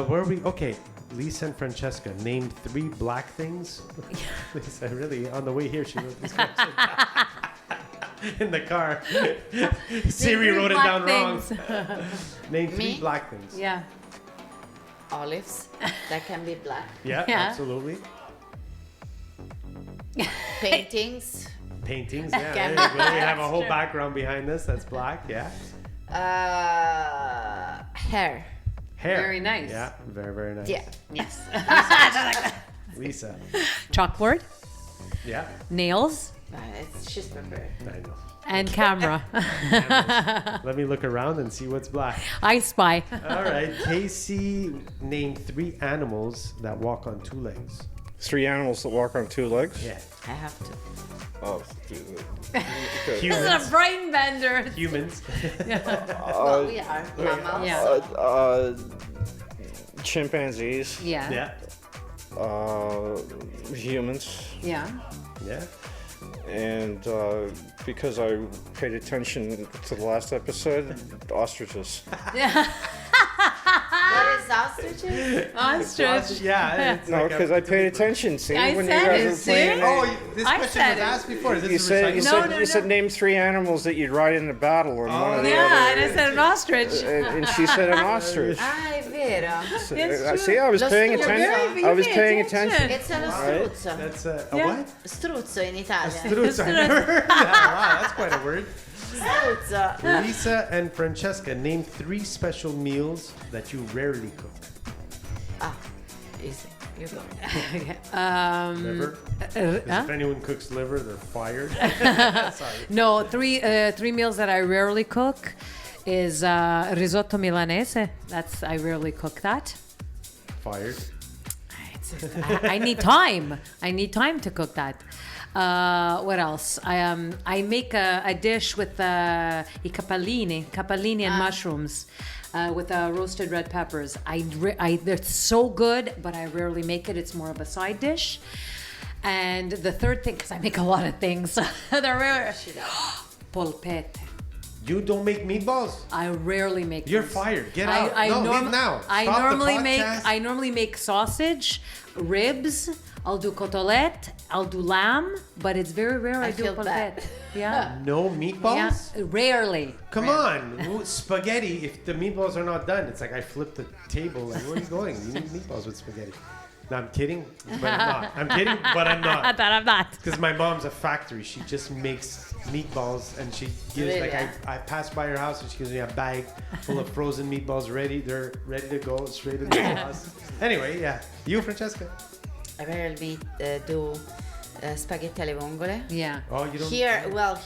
Where are we? Okay. Lisa and Francesca named 3 black things. Lisa, really, on the way here, she wrote this question. In the car. Siri wrote it down wrong. Name 3 Me? black things. Yeah. Olives. That can be black. Yeah, Yeah. absolutely. Paintings. Paintings, yeah. Can There be you go. We have a That's whole true. background behind this. That's black, yeah. Hair. Hair. Very nice. Yeah, very, very nice. Yeah. Yes. Lisa. Chalkboard, Yeah, nails, She's prepared. I know. and camera. Let me look around and see what's black. I spy. All right, Casey named 3 animals that walk on 2 legs. 3 animals that walk on 2 legs. Yeah. I have to. Oh, This is Humans. a brain bender. Humans. Well, we are mammals. Yeah. Chimpanzees, Yeah. Yeah. humans, Yeah. Yeah. and because I paid attention to the last episode, ostriches. What is ostriches? Ostrich. Yeah. It's No, like a- because I paid attention. See, I when said you guys it, were see? playing. Oh, this I question said was it. asked before. Is You this a said you recycle? said no, you said no. name 3 animals that you'd ride in the battle, and one of the Yeah, other. and I said an ostrich. And she said an ostrich. Ah, è vero. It's See, I was Lo paying struzzo. attention. I was paying attention. It's a struzzo. That's a Yeah. what? Struzzo in Italian. Struzzo. I never heard that. Wow, that's quite a word. Struzzo. Lisa and Francesca, name 3 special meals that you rarely cook. Ah, easy. You go. Liver? 'Cause huh? if anyone cooks liver, they're fired. Sorry. No, three meals that I rarely cook is risotto milanese. That's I rarely cook that. Fired. I need time. I need time to cook that. What else? I make a dish with I capellini and mushrooms. With roasted red peppers. They're so good, but I rarely make it. It's more of a side dish. And the third thing, because I make a lot of things, they're rare. Polpette. You don't make meatballs? I rarely make. You're those. fired. Get out. No, leave now. I Stop the normally podcast. make sausage, ribs. I'll do côtelette. I'll do lamb, but it's very rare I do feel bad. polpette. Yeah. No meatballs? Yeah, rarely. Come on. Spaghetti, if the meatballs are not done, it's like I flipped the table. Like, where are you going? You need meatballs with spaghetti. No, I'm kidding, but I'm not. I'm kidding, but I'm not. That I'm not. Because my mom's a factory. She just makes meatballs, and she gives Really? like I pass by her house, and she gives me a bag full of frozen meatballs ready. They're ready to go straight in the sauce. Anyway, yeah. You, Francesca? I rarely do spaghetti alle vongole. Yeah. Oh, you don't.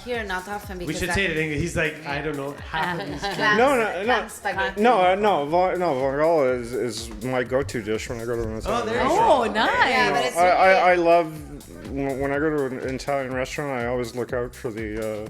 Here not often We because should say it in English. He's like, I don't know, half of these. clams, No. clam spaghetti. Vongole is my go-to dish when I go to an Italian there you restaurant. Oh, nice. Yeah, but it's I love when I go to an Italian restaurant. I always look out for the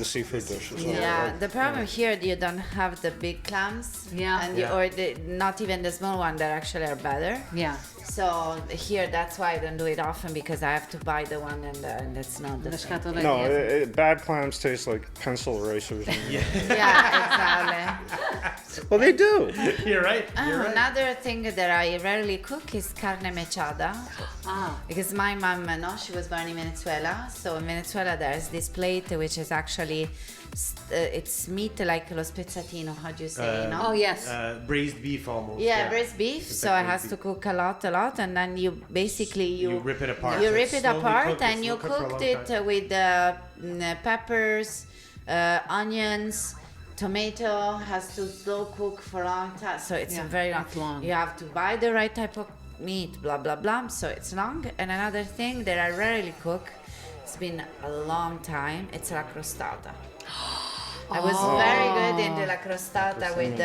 seafood dishes. Yeah, the problem here you don't have the big clams. Yeah. And Yeah. or not even the small one that actually are better. Yeah. So here that's why I don't do it often because I have to buy the one and it's not the The same. scatole. No, yeah. bad clams taste like pencil erasers. Yeah, exactly. Well, they do. You're right. You're right. Another thing that I rarely cook is carne mechada. Ah. Because my mom, no, she was born in Venezuela. So in Venezuela, there's this plate which is actually, it's meat like lo spezzatino, how do you say, no? Oh, yes. Braised beef almost. Yeah, braised beef. It's So like I has braised to beef. cook a lot, and then you basically You rip it apart. You So rip it's it slowly apart, cooked, and it's you slow cooked for a cooked long it time. with peppers, onions. Tomato has to slow cook for a long time, so it's Yeah, very long. it's long. You have to buy the right type of meat, blah blah blah. So it's long. And another thing that I rarely cook, it's been a long time. It's la crostata. I was very good in the la crostata with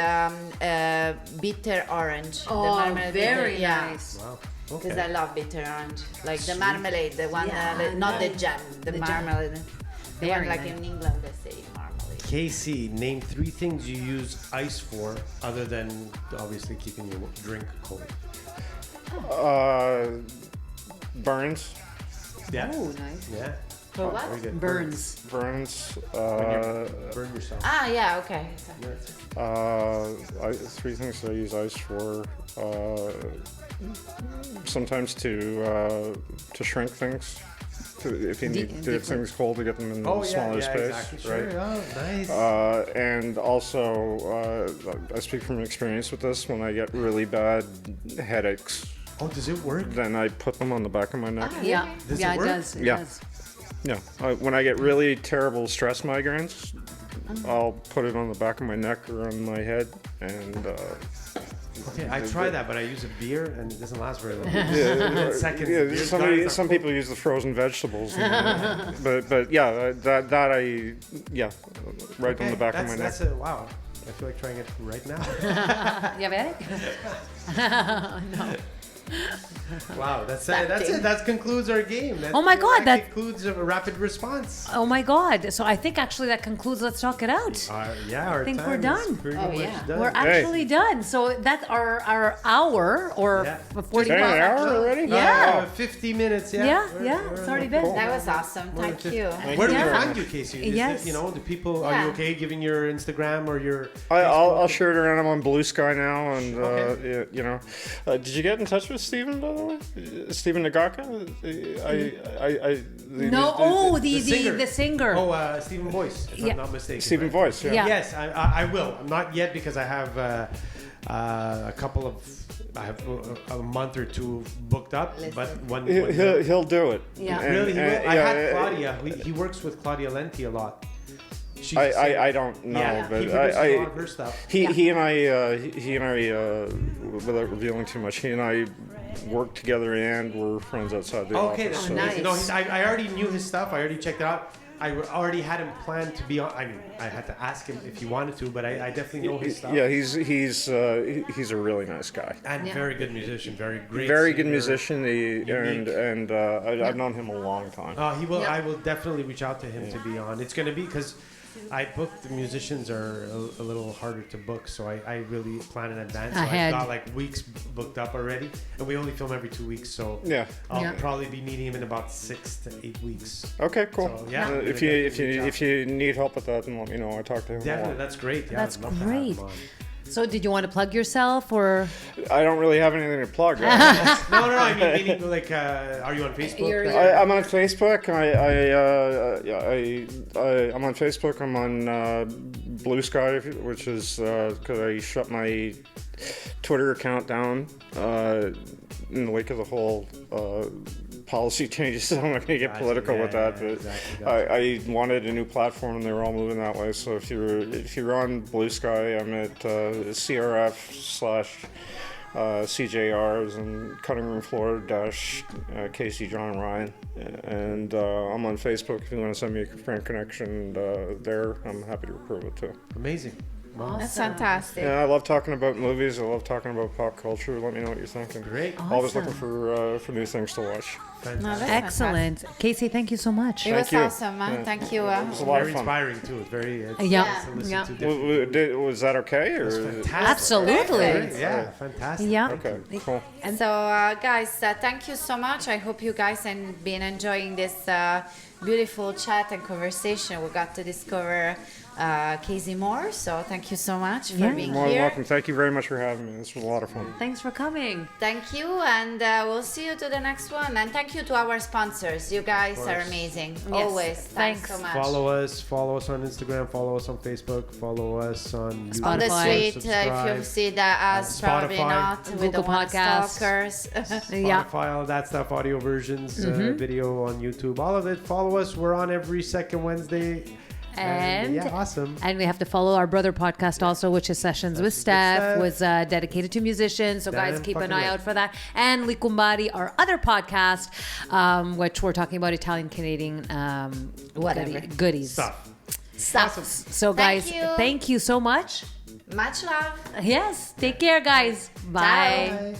bitter orange. the Oh, marmalade very bitter, yeah. nice. Wow. Because Okay. I love bitter orange, like the Sweet. marmalade, the one, Yeah, not the nice. jam, the The jam. marmalade. The Very one like nice. in England they say marmalade. KC, name 3 things you use ice for other than obviously keeping your drink cold. Burns, Yeah. Oh, nice. Yeah. For what? Very good. Burns. burns. When you burn yourself. Ah, yeah, okay. Three things that I use ice for. Sometimes to shrink things. If you need Deep things cold to get them in Oh, a yeah, smaller yeah, space, exactly. Sure. right? Oh, nice. And also, I speak from experience with this. When I get really bad headaches, Oh, does it work? then I put them on the back of my neck. Yeah. Does yeah, it it work? does. It Yeah. does. Yeah, when I get really terrible stress migraines, I'll put it on the back of my neck or on my head, and Okay, I try that, but I use a beer and it doesn't last very long. yeah, Seconds, the beer's gone, some it's some not people use the frozen vegetables, but yeah, that I right on the back of my neck. That's a, wow. I feel like trying it right now. Diabetic? Wow, that's it. That concludes our game. Oh my God, that that- concludes a rapid response. Oh my God. So I think actually that concludes Let's Talk It Out. Our think time we're is done. pretty Oh, much yeah. done. We're actually done. So that's our hour or Yeah. 45 An hour already? Yeah. 50 minutes. Yeah. Yeah, We're- yeah, we're it's already like- been. That was awesome. More than Thank 50. you. Where do we Yeah. find you, Casey? Is Yes. it, do people? Are you Yeah. okay giving your Instagram or your? I'll share it around. I'm on Blue Sky now, and Okay. did you get in touch with Steven, by the way? Steven Nagaka? The singer. Oh, Stephen Boyce, if Yeah. I'm not mistaken. Stephen right? Voice. Yeah. Yeah. Yes, I will. Not yet because I have a couple of. I have a month or two booked up, but when He'll do it. Yeah. And- really, he will. and- I yeah, had Claudia. He works with Claudia Lenti a lot. She's the singer. I don't know, Yeah, but he produces a lot of her stuff. he and I without revealing too much, he and I work together and we're friends outside the Okay, office. that's so- nice. No, I already knew his stuff. I already checked it out. I already had him planned to be on. I mean, I had to ask him if he wanted to, but I definitely know his stuff. Yeah, he's a really nice guy. And Yeah. very good musician, very great. Very good singer. musician, unique. and I've known him a long time. He will. Yeah. I will definitely reach out to him to be on. It's going to be because I booked the musicians are a little harder to book, so I really plan in advance. So Ahead. I've got like weeks booked up already, and we only film every 2 weeks, so Yeah. I'll Yeah. probably be needing him in about 6 to 8 weeks. Okay, cool. So, yeah. If you need help with that, then let me know. I talk to him. a Definitely, lot. that's great. Yeah, That's I'd love to have him great. on. So did you want to plug yourself or? I don't really have anything to plug. No. I mean, meaning like, are you on Facebook? You're- I'm on Facebook. I'm on Facebook. I'm on Blue Sky, which is because I shut my Twitter account down in the wake of the whole policy changes. So I'm not going to get Gotcha, political with yeah, that, yeah, but exactly, I wanted a new platform, and they were all moving that way. So if you're on Blue Sky, I'm at CRF/. CJRs and Cutting Room Floor dash Casey John Ryan. And I'm on Facebook if you want to send me a friend connection there. I'm happy to approve it too. Amazing. Well, That's fantastic. Yeah, I love talking about movies. I love talking about pop culture. Let me know what you're thinking. great. Always looking for new things to watch. No, Fantastic. that's Excellent. Casey, thank you so much. It was you. awesome, man. Yeah. Thank you. It was a lot Very of fun. inspiring too. It's very it's Yeah. nice to listen Yeah. to different. Was that okay? Or? Fantastic. Absolutely. Perfect. Yeah, fantastic. Yeah. Okay, cool. And so, guys, thank you so much. I hope you guys have been enjoying this beautiful chat and conversation. We got to discover Casey Moore. So thank you so much for Yeah. being More than here. welcome. Thank you very much for having me. This was a lot of fun. Thanks for coming. Thank you, and we'll see you to the next one. And thank you to our sponsors. You guys are amazing. Always. Thanks Thanks. so much. Follow us on Instagram, follow us on Facebook, follow us on YouTube. On the Spotify. street, if Subscribe. you see that us, probably Spotify. not. We Google don't want Podcasts. stalkers. Yeah. Spotify, all that stuff, audio versions, video on YouTube, all of it. Follow us. We're on every second Wednesday. And yeah, awesome. And we have to follow our brother podcast also, which is Sessions with Steph, was dedicated to musicians. So guys, Damn keep an fucking eye right. out for that. And Likumbari, our other podcast, which we're talking about Italian Canadian Whatever. goodies. Stuff. Stuff. So guys, Thank you. so much. Much love. Yes, take care, guys. Bye. Ciao. Bye.